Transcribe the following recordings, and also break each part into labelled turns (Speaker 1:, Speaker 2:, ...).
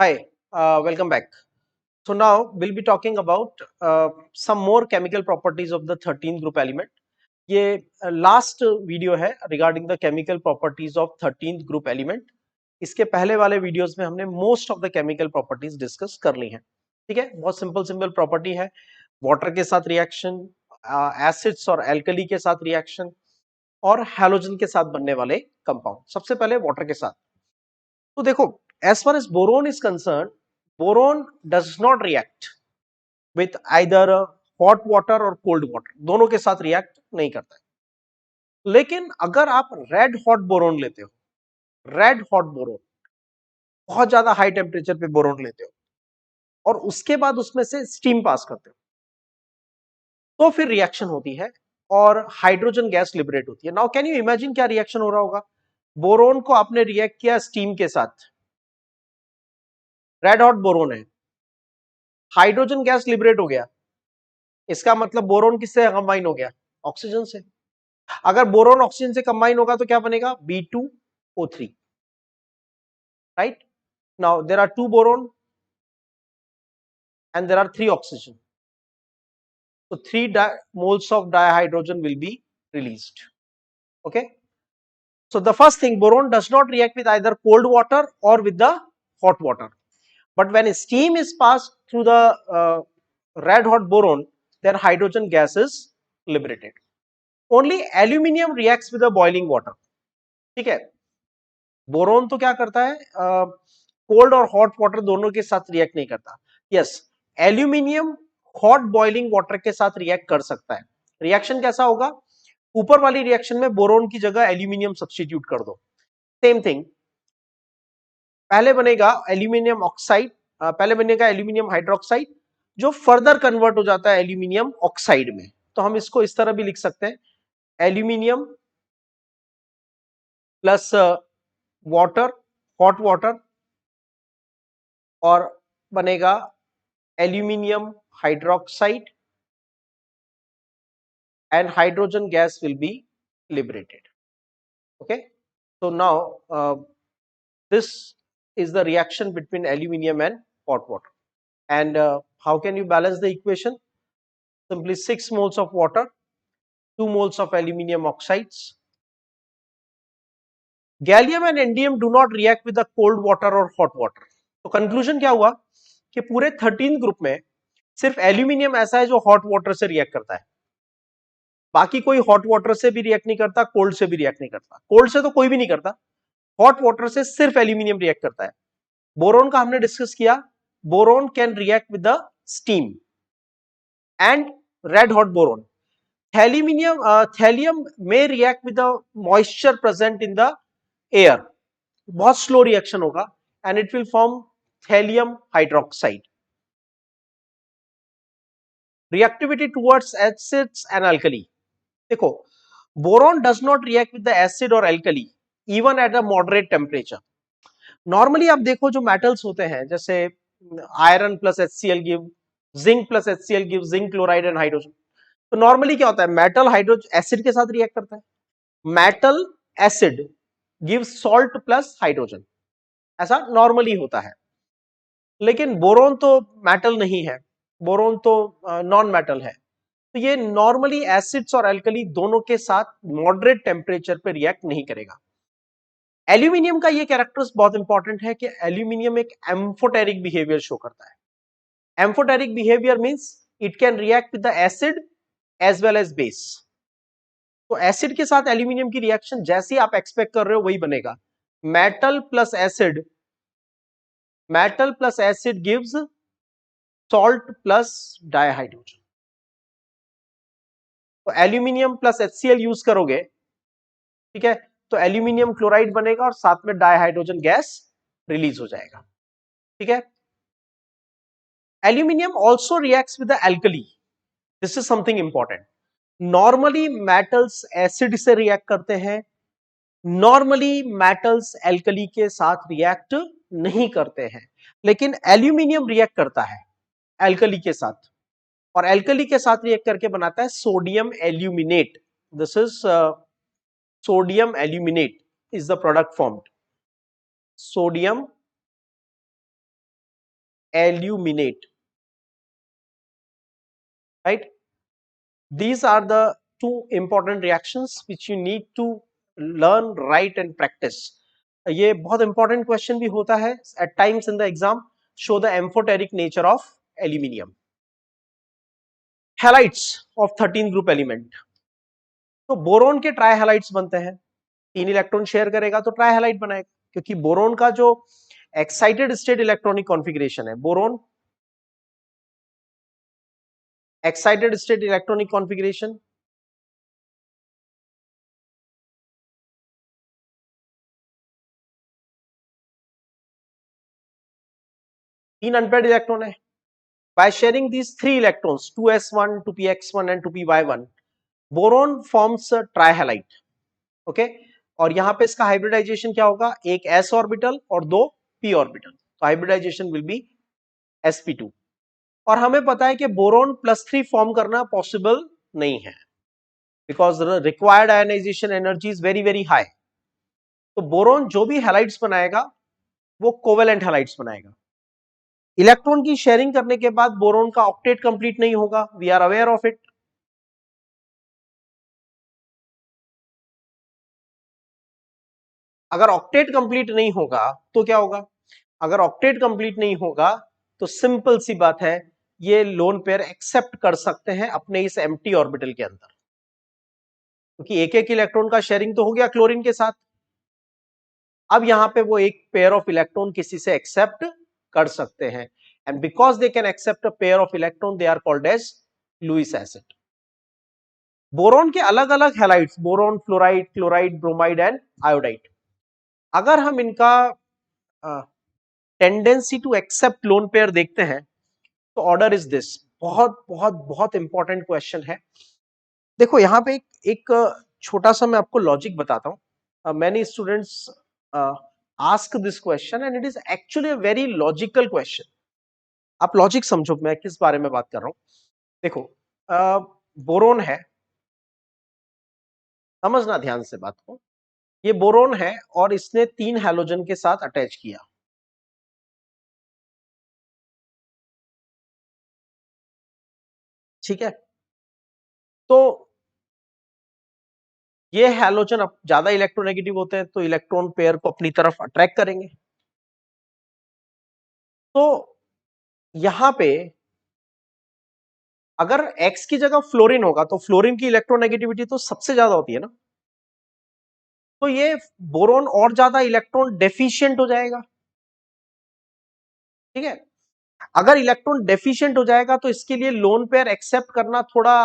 Speaker 1: Hi, welcome back. So now we'll be talking about some more chemical properties of the 13th group element. ये last video है regarding the chemical properties of 13th group element. इसके पहले वाले videos में हमने most of the chemical properties discuss कर ली हैं. ठीक है, बहुत सिंपल सिंपल प्रॉपर्टी है. वाटर के साथ रिएक्शन, एसिड्स और एल्कली के साथ रिएक्शन और हैलोजन के साथ बनने वाले कंपाउंड. सबसे पहले वाटर के साथ. तो देखो, as far as boron is concerned, boron does not react with either hot water और cold water. दोनों के साथ रिएक्ट नहीं करता है. लेकिन अगर आप रेड हॉट बोरोन लेते हो, रेड हॉट बोरोन, बहुत ज्यादा हाई टेम्परेचर पे बोरोन लेते हो और उसके बाद उसमें से स्टीम पास करते हो, तो फिर रिएक्शन होती है और हाइड्रोजन गैस लिबरेट होती है. नाउ कैन यू इमेजिन क्या रिएक्शन हो रहा होगा? बोरोन को आपने रिएक्ट किया स्टीम के साथ, रेड हॉट बोरोन है, हाइड्रोजन गैस लिबरेट हो गया. इसका मतलब बोरोन किससे कंबाइन हो गया? ऑक्सीजन से. अगर बोरोन ऑक्सीजन से कंबाइन होगा तो क्या बनेगा? B2O3. Right. Now there are 2 boron and there are 3 oxygen. So 3 moles of dihydrogen will be released. Okay. So the first thing, boron does not react with either cold water or with the hot water. But when steam is passed through the red hot boron, then hydrogen gas is liberated. Only aluminium reacts with the boiling water. ठीक है. Boron तो क्या करता है? Cold और hot water दोनों के साथ रिएक्ट नहीं करता. Yes, aluminium hot boiling water के साथ रिएक्ट कर सकता है. रिएक्शन कैसा होगा? ऊपर वाली रिएक्शन में बोरोन की जगह एल्यूमिनियम सब्स्टिट्यूट कर दो. सेम थिंग, पहले बनेगा एल्यूमिनियम ऑक्साइड, पहले बनेगा एल्यूमिनियम हाइड्रोक्साइड, जो फर्दर कन्वर्ट हो जाता है एल्यूमिनियम ऑक्साइड में. तो हम इसको इस तरह भी लिख सकते हैं, aluminium plus water, hot water, और बनेगा aluminium hydroxide and hydrogen gas will be liberated. Okay, so now this is the reaction between aluminium and hot water. And how can you balance the equation? Simply 6 moles of water, 2 moles of aluminium oxides. Gallium and indium do not react with the cold water or hot water. तो conclusion क्या हुआ कि पूरे 13 group में सिर्फ aluminium ऐसा है जो हॉट वाटर से रिएक्ट करता है. बाकी कोई हॉट वाटर से भी रिएक्ट नहीं करता, कोल्ड से भी रिएक्ट नहीं करता. कोल्ड से तो कोई भी नहीं करता, हॉट वाटर से सिर्फ एल्यूमिनियम रिएक्ट करता है. बोरोन का हमने डिस्कस किया, boron can react with the steam and red hot boron. Thallium में react with the moisture present in the air. बहुत स्लो रिएक्शन होगा and it will form thallium hydroxide. Reactivity towards acids and alkali. देखो, boron does not react with the acid और alkali even at a moderate temperature. Normally आप देखो जो metals होते हैं, जैसे iron plus HCl give zinc plus HCl give zinc chloride and hydrogen. तो normally क्या होता है? मेटल हाइड्रोजन एसिड के साथ रिएक्ट करता है, metal acid give salt plus hydrogen, ऐसा नॉर्मली होता है. लेकिन बोरोन तो मेटल नहीं है, बोरोन तो नॉन मेटल है. तो ये नॉर्मली एसिड्स और एल्कली दोनों के साथ मॉडरेट टेम्परेचर पे रिएक्ट नहीं करेगा. एल्यूमिनियम का ये कैरेक्टर्स बहुत इंपॉर्टेंट है कि एल्यूमिनियम एक एम्फोटेरिक बिहेवियर शो करता है. Amphoteric behaviour means it can react with the acid as well as base. तो एसिड के साथ एल्यूमिनियम की रिएक्शन जैसी आप एक्सपेक्ट कर रहे हो वही बनेगा. Metal plus acid, metal plus acid gives salt plus dihydrogen. तो एल्यूमिनियम प्लस HCl यूज करोगे, ठीक है, तो एल्यूमिनियम क्लोराइड बनेगा और साथ में डाइहाइड्रोजन गैस रिलीज हो जाएगा. ठीक है. Aluminium also reacts with the alkali. This is something important. Normally metals acid से रिएक्ट करते हैं, नॉर्मली मेटल्स एल्कली के साथ रिएक्ट नहीं करते हैं, लेकिन एल्यूमिनियम रिएक्ट करता है एल्कली के साथ, और एल्कली के साथ रिएक्ट करके बनाता है sodium aluminate. This is sodium aluminate is the product formed. Sodium aluminate, right? These are the two important reactions which you need to learn, write and practice. ये बहुत important question भी होता है at times in the exam. Show the amphoteric nature of aluminium. Halides of 13 group element. तो boron के try halides बनते हैं, 3 electron share करेगा तो ट्राई हैलाइड बनाएगा, क्योंकि बोरोन का जो एक्साइटेड स्टेट इलेक्ट्रॉनिक कॉन्फ़िगरेशन है, boron excited state electronic configuration, तीन अनपेयर्ड इलेक्ट्रॉन है. By sharing these 3 electrons, 2s1, 2px1 and 2py1, boron forms a trihalide. Okay? और यहां पे इसका हाइब्रिडाइजेशन क्या होगा, एक s ऑर्बिटल और 2 p ऑर्बिटल, तो हाइब्रिडाइजेशन विल बी sp2. और हमें पता है कि बोरोन +3 फॉर्म करना पॉसिबल नहीं है, because required ionisation energy is very very high. तो बोरोन जो भी हैलाइड्स बनाएगा वो कोवेलेंट हैलाइड्स बनाएगा. इलेक्ट्रॉन की शेयरिंग करने के बाद बोरोन का ऑक्टेट कंप्लीट नहीं होगा, we are aware of it. अगर ऑक्टेट कंप्लीट नहीं होगा तो क्या होगा, अगर ऑक्टेट कंप्लीट नहीं होगा तो सिंपल सी बात है, ये लोन पेयर एक्सेप्ट कर सकते हैं अपने इस एम्प्टी ऑर्बिटल के अंदर, क्योंकि एक एक इलेक्ट्रॉन का शेयरिंग तो हो गया क्लोरीन के साथ. अब यहां पे वो एक पेयर ऑफ इलेक्ट्रॉन किसी से एक्सेप्ट कर सकते हैं, and because they can accept a pair of electron they are called as Lewis acid. Boron के अलग अलग halides, boron, fluoride, chloride, bromide and iodide. अगर हम इनका tendency to accept lone pair देखते हैं तो ऑर्डर इज दिस. बहुत बहुत बहुत इंपॉर्टेंट क्वेश्चन है. देखो यहां पे एक छोटा सा मैं आपको लॉजिक बताता हूं. Many students ask this question and it is actually a very logical question. आप लॉजिक समझो मैं किस बारे में बात कर रहा हूं. देखो बोरोन है, समझना ध्यान से बात को. ये बोरोन है और इसने 3 हैलोजन के साथ अटैच किया, ठीक है. तो ये हैलोजन अब ज्यादा इलेक्ट्रोनेगेटिव होते हैं तो इलेक्ट्रॉन पेयर को अपनी तरफ अट्रैक्ट करेंगे. तो यहां पे अगर X की जगह फ्लोरीन होगा तो फ्लोरीन की इलेक्ट्रोनेगेटिविटी तो सबसे ज्यादा होती है ना, तो ये बोरोन और ज्यादा इलेक्ट्रॉन डेफिशिएंट हो जाएगा, ठीक है. अगर इलेक्ट्रॉन डेफिशिएंट हो जाएगा तो इसके लिए लोन पेयर एक्सेप्ट करना थोड़ा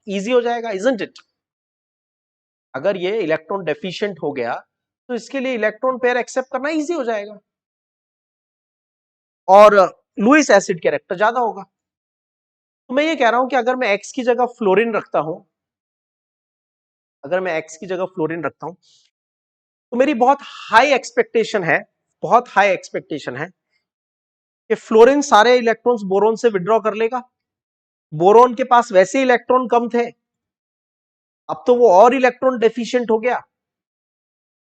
Speaker 1: इजी हो जाएगा, इजंट इट. अगर ये इलेक्ट्रॉन डेफिशिएंट हो गया तो इसके लिए इलेक्ट्रॉन पेयर एक्सेप्ट करना इजी हो जाएगा और लुईस एसिड कैरेक्टर ज्यादा होगा. तो मैं ये कह रहा हूं कि अगर मैं एक्स की जगह फ्लोरीन रखता हूं, अगर मैं एक्स की जगह फ्लोरीन रखता हूं तो मेरी बहुत हाई एक्सपेक्टेशन है, बहुत हाई एक्सपेक्टेशन है कि फ्लोरीन सारे इलेक्ट्रॉन्स बोरोन से विड्रॉ कर लेगा. बोरोन के पास वैसे इलेक्ट्रॉन कम थे, अब तो वो और इलेक्ट्रॉन डेफिशिएंट हो गया,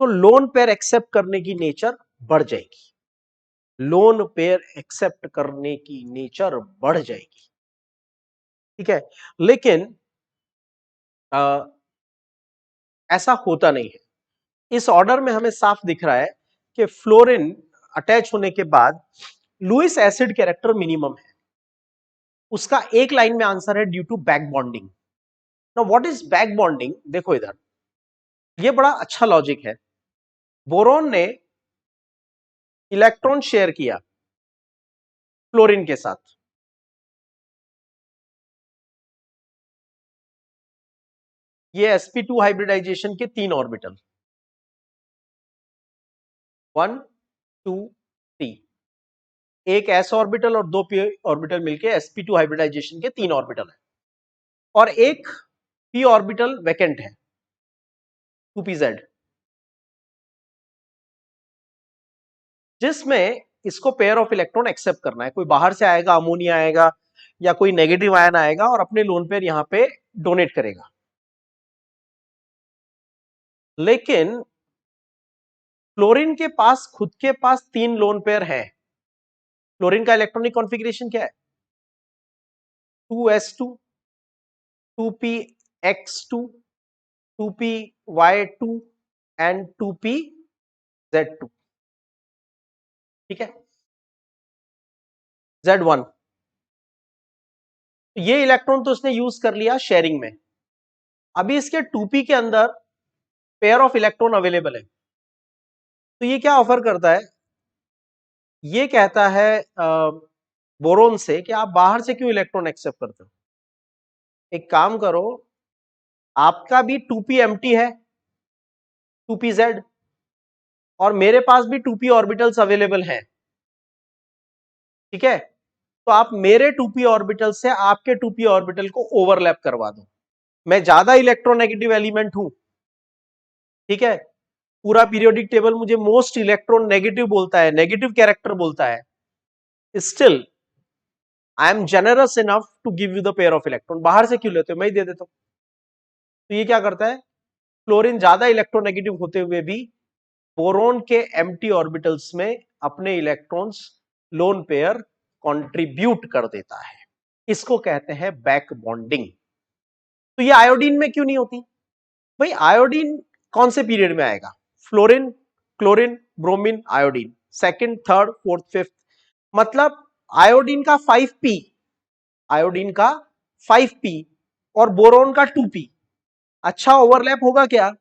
Speaker 1: तो लोन पेयर एक्सेप्ट करने की नेचर बढ़ जाएगी, लोन पेयर एक्सेप्ट करने की नेचर बढ़ जाएगी, ठीक है. लेकिन ऐसा होता नहीं है. इस ऑर्डर में हमें साफ दिख रहा है कि फ्लोरीन अटैच होने के बाद लुईस एसिड कैरेक्टर मिनिमम है. उसका एक लाइन में आंसर है due to back bonding. Now what is back bonding, देखो इधर ये बड़ा अच्छा लॉजिक है. बोरोन ने इलेक्ट्रॉन शेयर किया फ्लोरीन के साथ, ये sp2 हाइब्रिडाइजेशन के 3 ऑर्बिटल, 1 2 3, एक s ऑर्बिटल और 2 p ऑर्बिटल मिलके sp2 हाइब्रिडाइजेशन के 3 ऑर्बिटल है, और एक p ऑर्बिटल वैकेंट है 2pz, जिसमें इसको पेयर ऑफ इलेक्ट्रॉन एक्सेप्ट करना है. कोई बाहर से आएगा, अमोनिया आएगा या कोई नेगेटिव आयन आएगा और अपने लोन पेयर यहां पे डोनेट करेगा. लेकिन फ्लोरीन के पास खुद के पास 3 लोन पेयर है, क्लोरीन का इलेक्ट्रॉनिक कॉन्फ़िगरेशन क्या है? 2s2, 2px2, 2py2 and 2pz2। ठीक है, z1। ये इलेक्ट्रॉन तो इसने यूज कर लिया शेयरिंग में। अभी इसके 2p के अंदर पेयर ऑफ इलेक्ट्रॉन अवेलेबल है, तो ये क्या ऑफर करता है? ये कहता है बोरोन से कि आप बाहर से क्यों इलेक्ट्रॉन एक्सेप्ट करते हो? एक काम करो, आपका भी 2p एम्प्टी है, 2pz, और मेरे पास भी 2p ऑर्बिटल्स अवेलेबल हैं। ठीक है, तो आप मेरे 2p ऑर्बिटल से आपके 2p ऑर्बिटल को ओवरलैप करवा दो। मैं ज्यादा इलेक्ट्रोनेगेटिव एलिमेंट हूं, ठीक है, पूरा पीरियोडिक टेबल मुझे मोस्ट इलेक्ट्रॉन नेगेटिव बोलता है, नेगेटिव कैरेक्टर बोलता है, still I am generous enough to give you the pair of electron. बाहर से क्यों लेते हो, मैं ही दे देता हूं। तो ये क्या करता है? क्लोरीन ज्यादा इलेक्ट्रोनेगेटिव होते हुए भी बोरोन के एम्प्टी ऑर्बिटल्स में अपने इलेक्ट्रॉन्स लोन पेयर कंट्रीब्यूट कर देता है। इसको कहते हैं बैक बॉन्डिंग। तो ये आयोडीन में क्यों नहीं होती? भाई आयोडीन कौन से पीरियड में आएगा? Fluorine, chlorine, bromine, iodine, second, third, fourth, fifth. मतलब आयोडीन का 5p, आयोडीन का 5p और बोरोन का 2p। अच्छा ओवरलैप होगा क्या?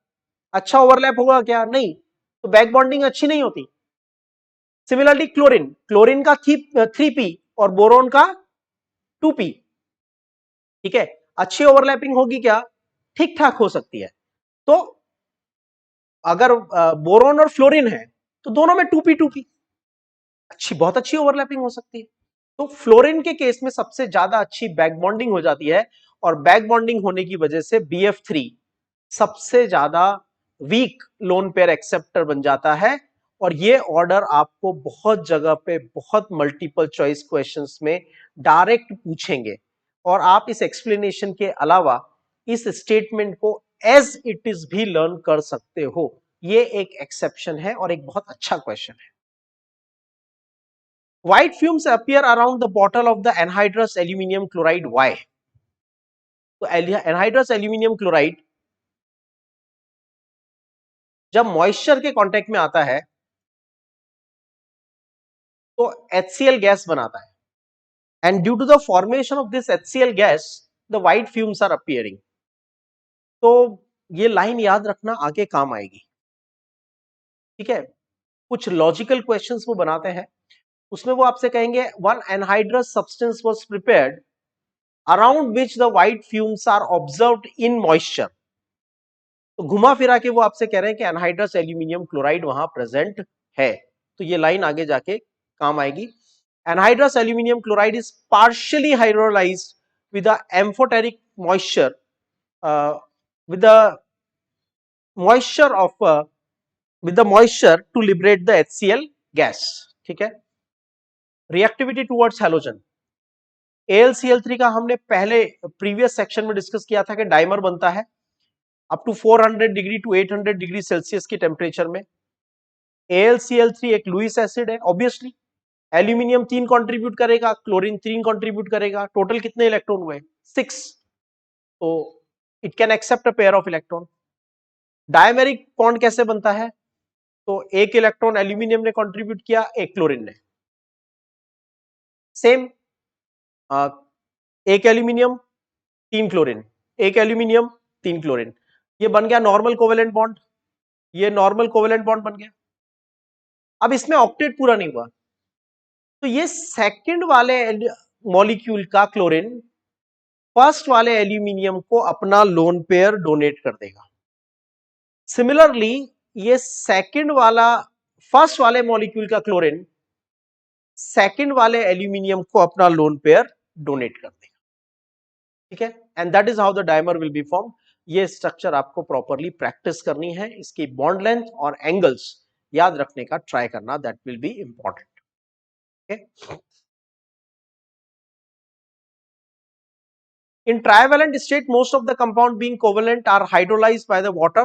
Speaker 1: अच्छा ओवरलैप होगा क्या? नहीं, तो बैक बॉन्डिंग अच्छी नहीं होती। सिमिलरली क्लोरीन, क्लोरीन का 3p और बोरोन का 2p। ठीक है, अच्छी ओवरलैपिंग होगी क्या? ठीक ठाक हो सकती है। तो अगर बोरोन और फ्लोरीन है तो दोनों में 2p अच्छी, बहुत अच्छी ओवरलैपिंग हो सकती है। तो फ्लोरीन के केस में सबसे ज्यादा अच्छी बैक बॉन्डिंग हो जाती है, और बैक बॉन्डिंग होने की वजह से BF3 सबसे ज्यादा वीक लोन पेयर एक्सेप्टर बन जाता है। और ये ऑर्डर आपको बहुत जगह पे, बहुत मल्टीपल चॉइस क्वेश्चंस में डायरेक्ट पूछेंगे, और आप इस एक्सप्लेनेशन के अलावा इस स्टेटमेंट को एज इट इज भी लर्न कर सकते हो। ये एक एक्सेप्शन है और एक बहुत अच्छा क्वेश्चन है। White fumes appear around the bottle of the anhydrous aluminium chloride. Why? तो anhydrous aluminium chloride जब मॉइस्चर के कांटेक्ट में आता है तो HCl गैस बनाता है, and due to the formation of this HCl gas the white fumes are appearing. तो ये लाइन याद रखना, आगे काम आएगी। ठीक है, कुछ लॉजिकल क्वेश्चंस वो बनाते हैं, उसमें वो आपसे कहेंगे one anhydrous substance was prepared around which the white fumes are observed in moisture. तो घुमा फिरा के वो आपसे कह रहे हैं कि एनहाइड्रस एल्यूमिनियम क्लोराइड वहां प्रेजेंट है। तो ये लाइन आगे जाके काम आएगी। Anhydrous aluminium chloride is partially hydrolysed with the amphoteric moisture, with the moisture of with the moisture to liberate the HCl gas. ठीक है, रिएक्टिविटी टुवर्ड्स हैलोजन। AlCl3 का हमने पहले प्रीवियस सेक्शन में डिस्कस किया था कि डाइमर बनता है up to 400 degree to 800 degree Celsius की टेम्परेचर में। AlCl3 एक लुईस एसिड है, ऑब्वियसली एल्यूमिनियम 3 कंट्रीब्यूट करेगा, क्लोरीन 3 कंट्रीब्यूट करेगा, टोटल कितने इलेक्ट्रॉन हुए? 6। तो it can accept a pair of electron. Dimeric bond कैसे बनता है? तो एक इलेक्ट्रॉन एल्यूमिनियम ने कंट्रीब्यूट किया, एक क्लोरीन ने। सेम, एक एल्यूमिनियम 3 क्लोरीन, एक एल्यूमिनियम 3 क्लोरीन। ये बन गया नॉर्मल कोवेलेंट बॉन्ड, ये नॉर्मल कोवेलेंट बॉन्ड बन गया। अब इसमें ऑक्टेट पूरा नहीं हुआ, तो ये सेकंड वाले मॉलिक्यूल का क्लोरीन फर्स्ट वाले एल्यूमिनियम को अपना लोन पेयर डोनेट कर देगा। सिमिलरली ये सेकंड वाला, फर्स्ट वाले मॉलिक्यूल का क्लोरीन सेकंड वाले एल्यूमिनियम को अपना लोन पेयर डोनेट कर देगा। ठीक है, and that is how the dimer will be form. ये स्ट्रक्चर आपको प्रॉपरली प्रैक्टिस करनी है, इसकी बॉन्ड लेंथ और एंगल्स याद रखने का ट्राई करना, that will be important. In trivalent state, most of the compound being covalent are hydrolyzed by the water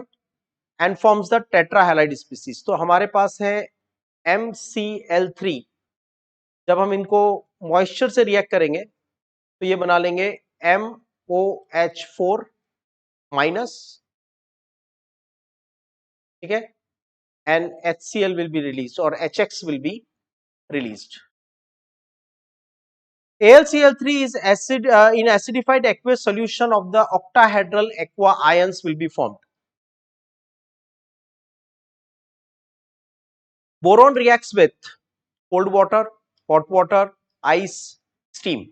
Speaker 1: and forms the tetrahalide species. तो हमारे पास है MCl3 जब हम इनको मॉइस्चर से रिएक्ट करेंगे तो ये बना लेंगे MOH4 माइनस, ठीक है, and HCl will be released or HX will be released. AlCl3 is acid in acidified aqueous solution of the octahedral aqua ions will be formed. Boron reacts with cold water, hot water, ice, steam.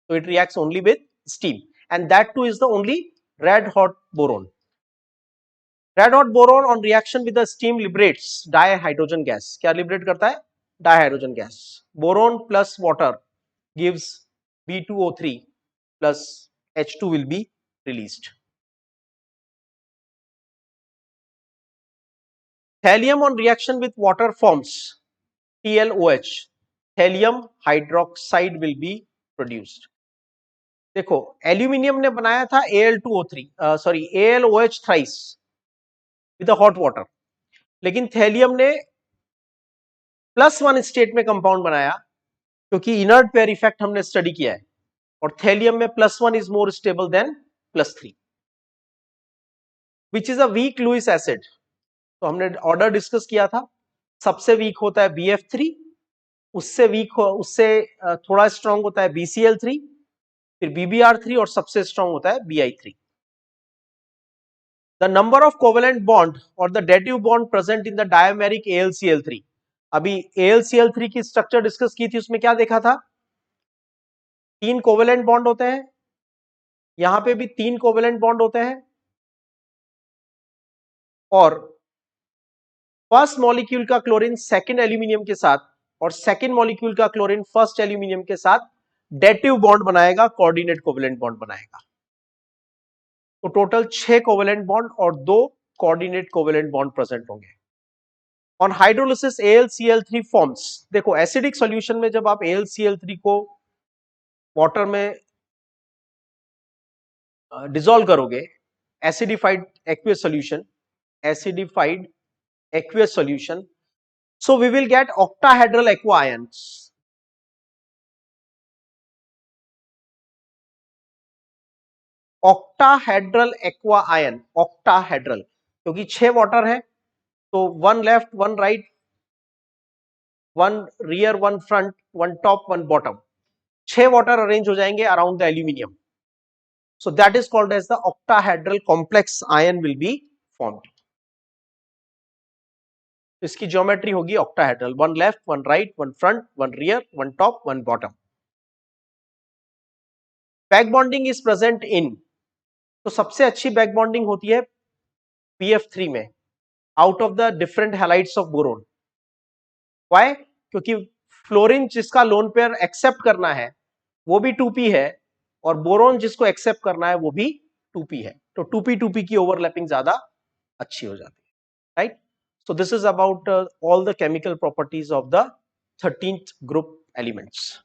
Speaker 1: So it reacts only with steam, and that too is the only red hot boron. Red hot boron on reaction with the steam liberates dihydrogen gas. क्या liberate करता है? Dihydrogen gas. Boron plus water gives B2O3 plus H2 will be released. Thallium on reaction with water forms TLOH. Thallium hydroxide will be produced. देखो aluminium ने बनाया था Al2O3 sorry AlOH thrice with hot water, लेकिन thallium ने +1 state में compound बनाया क्योंकि inert pair effect हमने स्टडी किया है और थैलियम में +1 is more stable than +3, which is a weak Lewis acid. तो हमने ऑर्डर डिस्कस किया था, सबसे वीक होता है BF3, उससे वीक उससे थोड़ा स्ट्रांग होता है BCl3, फिर BBr3 और सबसे स्ट्रांग होता है Bi3. The number of covalent bond or the dative bond present in the diameric AlCl3. अभी AlCl3 की स्ट्रक्चर डिस्कस की थी, उसमें क्या देखा था? 3 कोवेलेंट बॉन्ड होते हैं, यहां पे भी 3 कोवेलेंट बॉन्ड होते हैं और फर्स्ट मॉलिक्यूल का क्लोरीन सेकंड एल्यूमिनियम के साथ और सेकंड मॉलिक्यूल का क्लोरीन फर्स्ट एल्यूमिनियम के साथ डेटिव बॉन्ड बनाएगा, कोऑर्डिनेट कोवेलेंट बॉन्ड बनाएगा. तो टोटल 6 कोवेलेंट बॉन्ड और 2 कोऑर्डिनेट कोवेलेंट बॉन्ड प्रेजेंट होंगे. On hydrolysis AlCl3 forms. देखो एसिडिक सॉल्यूशन में जब आप AlCl3 को वाटर में डिसॉल्व करोगे, acidified aqueous solution, acidified aqueous solution, so we will get octahedral aqua ions. octahedral aqua ion, octahedral क्योंकि 6 वाटर है तो 1 left 1 right 1 rear 1 front 1 top 1 bottom, 6 water arrange हो जाएंगे around the aluminium. So that is called as the octahedral complex ion will be formed. इसकी geometry होगी octahedral, 1 left 1 right 1 front 1 rear 1 top 1 bottom. Back bonding is present in, तो सबसे अच्छी back bonding होती है PF3 में out of the different halides of boron. Why? क्योंकि fluorine जिसका लोन पेयर एक्सेप्ट करना है वो भी 2p है और बोरोन जिसको एक्सेप्ट करना है वो भी 2p है, तो 2p की ओवरलैपिंग ज्यादा अच्छी हो जाती है, right. So this is about all the chemical properties of the 13th group elements.